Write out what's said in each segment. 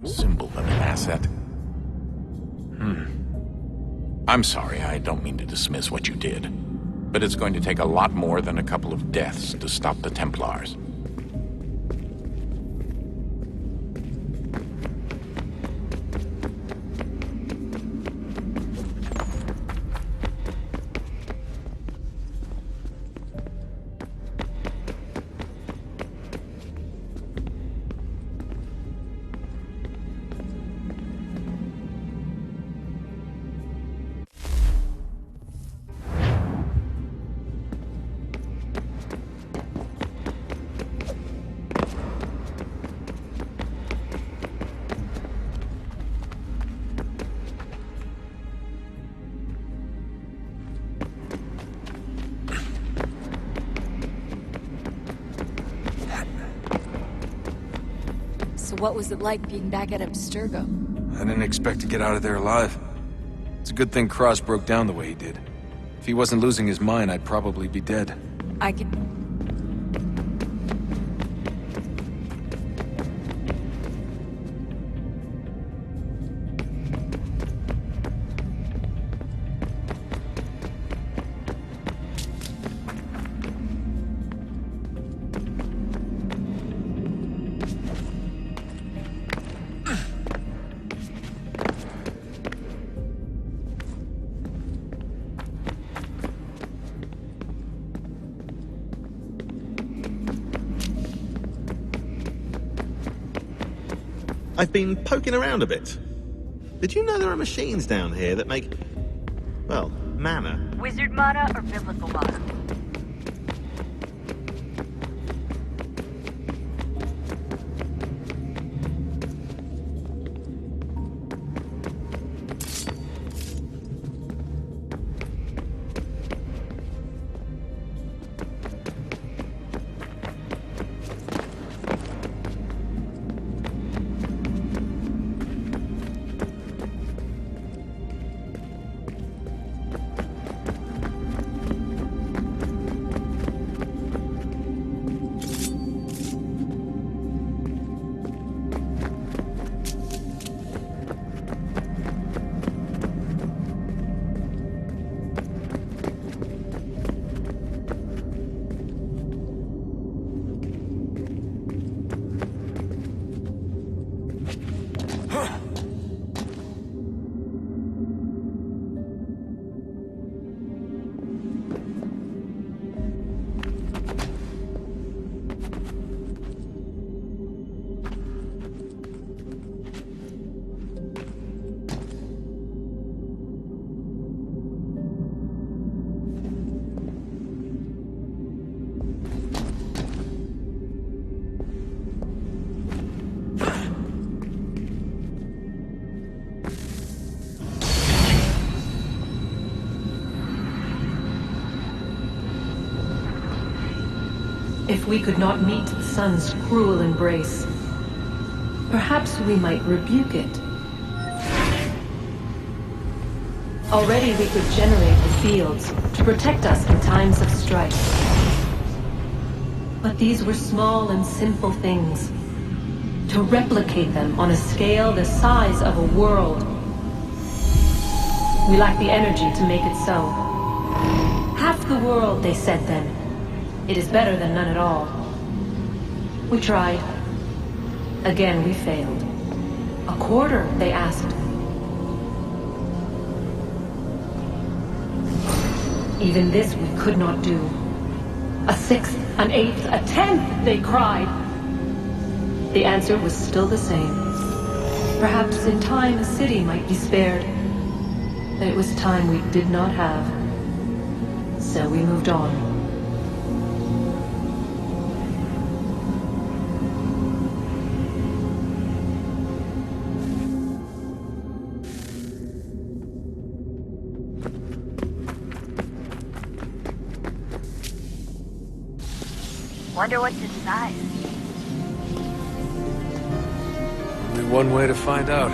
Symbol of an asset. I'm sorry, I don't mean to dismiss what you did. But it's going to take a lot more than a couple of deaths to stop the Templars. So what was it like being back at Abstergo? I didn't expect to get out of there alive. It's a good thing Cross broke down the way he did. If he wasn't losing his mind, I'd probably be dead. I could... I've been poking around a bit. Did you know there are machines down here that make, well, mana? Wizard mana or biblical mana? If we could not meet the sun's cruel embrace, perhaps we might rebuke it. Already we could generate the fields to protect us in times of strife. But these were small and simple things. To replicate them on a scale the size of a world, we lack the energy to make it so. Half the world, they said then. It is better than none at all. We tried. Again, we failed. A quarter, they asked. Even this we could not do. A sixth, an eighth, a tenth, they cried. The answer was still the same. Perhaps in time a city might be spared. But it was time we did not have. So we moved on. Wonder what's inside. Only one way to find out.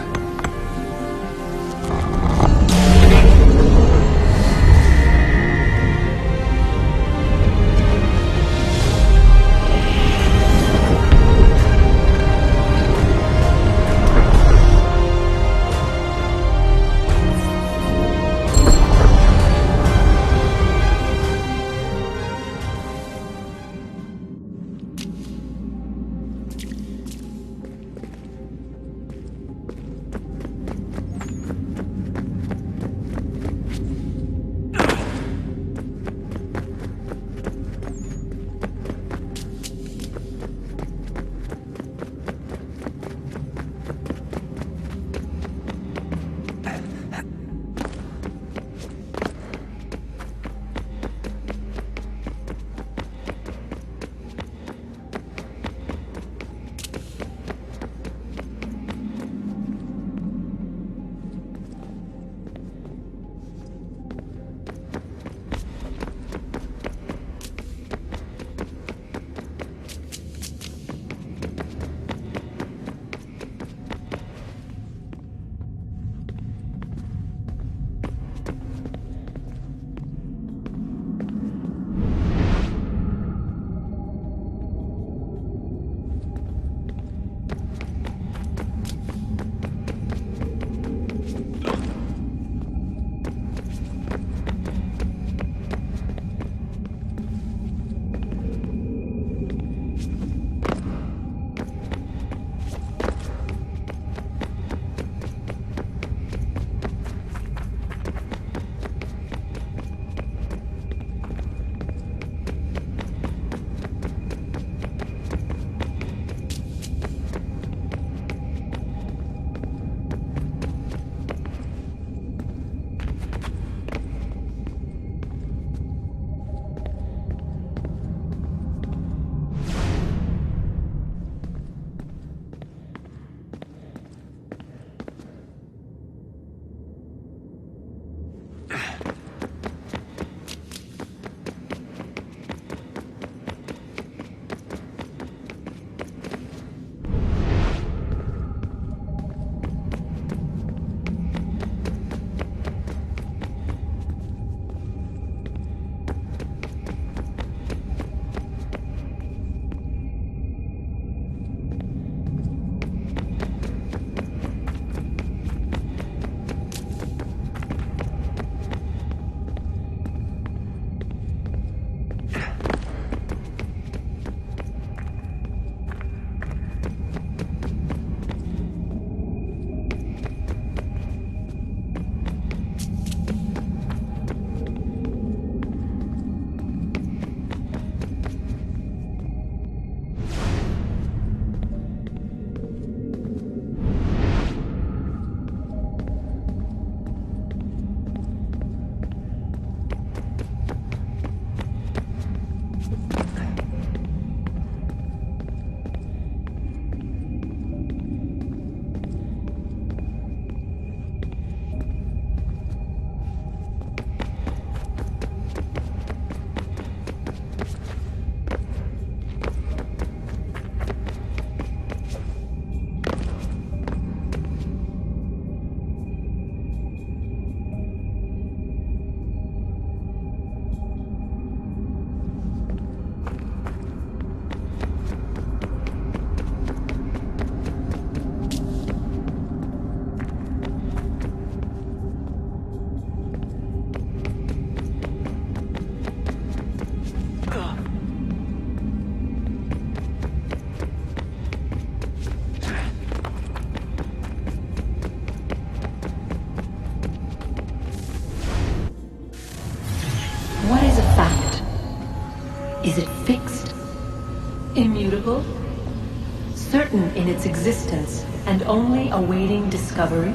certain in its existence and only awaiting discovery?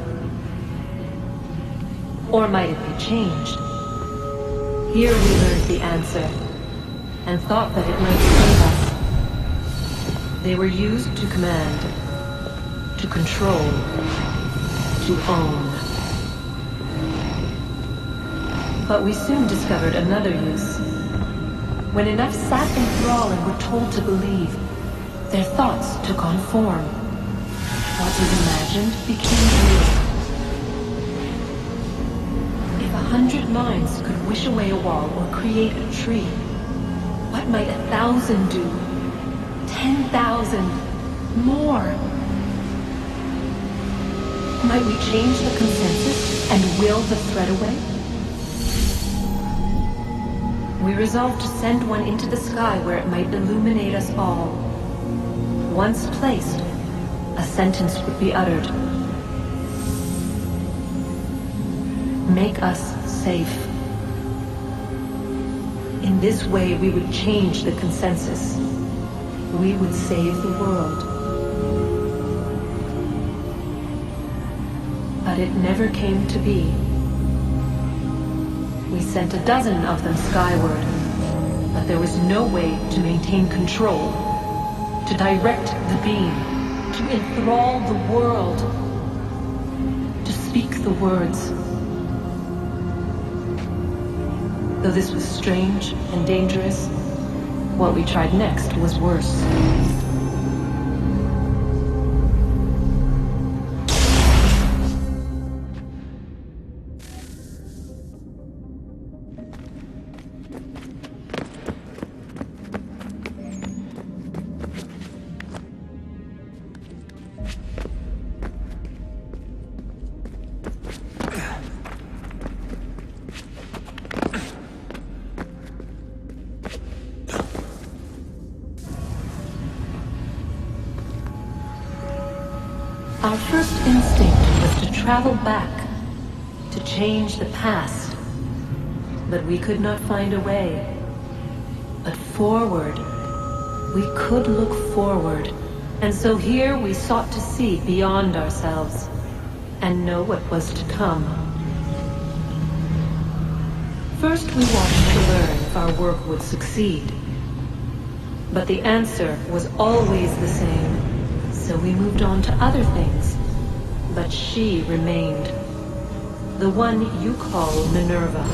Or might it be changed? Here we learned the answer, and thought that it might save us. They were used to command, to control, to own. But we soon discovered another use. When enough sat in thrall and were told to believe, their thoughts took on form. What was imagined became real. If 100 minds could wish away a wall or create a tree, what might 1,000 do? 10,000? More? Might we change the consensus and will the thread away? We resolved to send one into the sky where it might illuminate us all. Once placed, a sentence would be uttered. Make us safe. In this way, we would change the consensus. We would save the world. But it never came to be. We sent a dozen of them skyward, but there was no way to maintain control, to direct the beam, to enthrall the world, to speak the words. Though this was strange and dangerous, what we tried next was worse. Our first instinct was to travel back, to change the past. But we could not find a way. But forward, we could look forward. And so here we sought to see beyond ourselves, and know what was to come. First we wanted to learn if our work would succeed. But the answer was always the same. So we moved on to other things, but she remained. The one you call Minerva.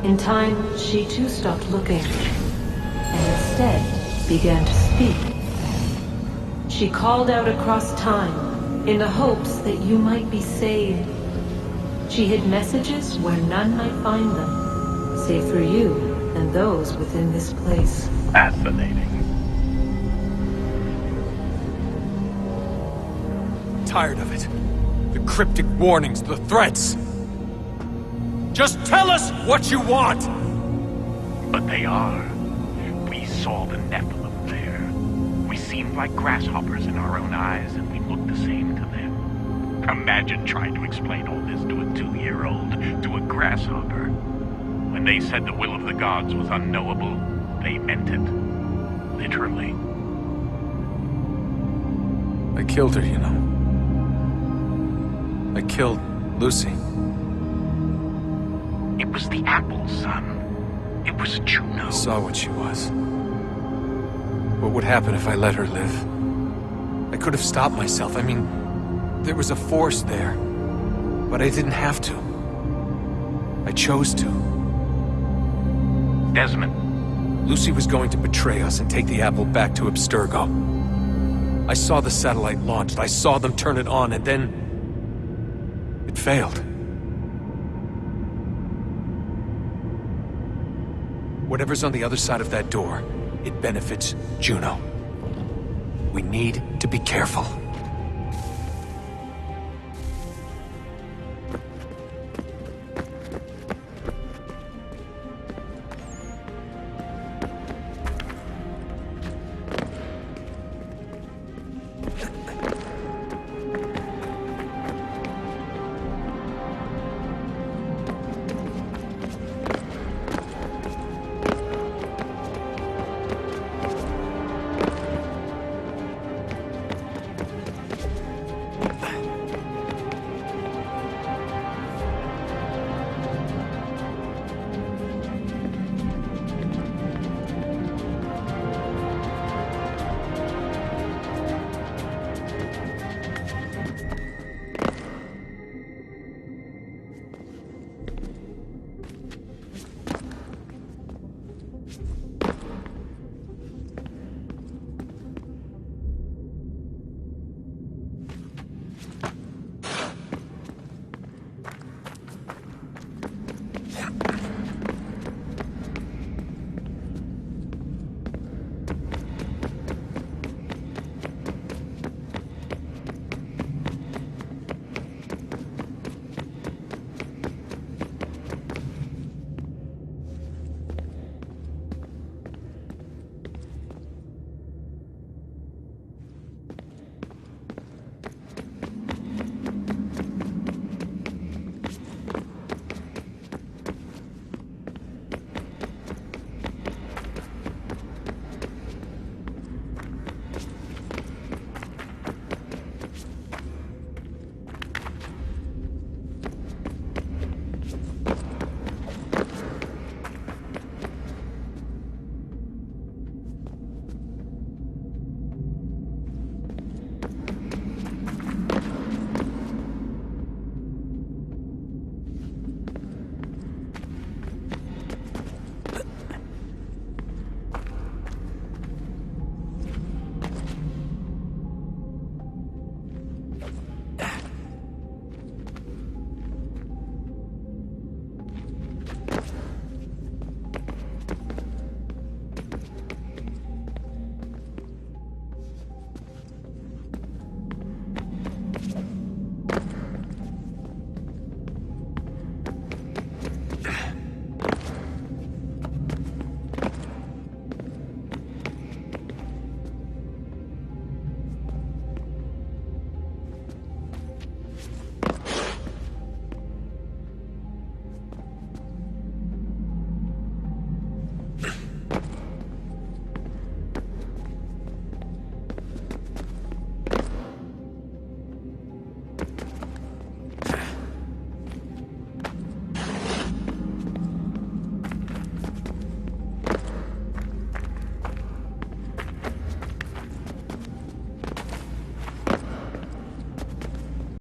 In time, she too stopped looking, and instead began to speak. She called out across time, in the hopes that you might be saved. She hid messages where none might find them, save for you and those within this place. Fascinating. Tired of it. The cryptic warnings, the threats. Just tell us what you want! But they are. We saw the Nephilim there. We seemed like grasshoppers in our own eyes, and we looked the same to them. Imagine trying to explain all this to a 2-year-old, to a grasshopper. When they said the will of the gods was unknowable, they meant it. Literally. I killed her, you know. I killed Lucy. It was the apple, son. It was Juno. I saw what she was. What would happen if I let her live? I could have stopped myself. I mean, there was a force there. But I didn't have to. I chose to. Desmond. Lucy was going to betray us and take the apple back to Abstergo. I saw the satellite launched. I saw them turn it on, and then it failed. Whatever's on the other side of that door, it benefits Juno. We need to be careful.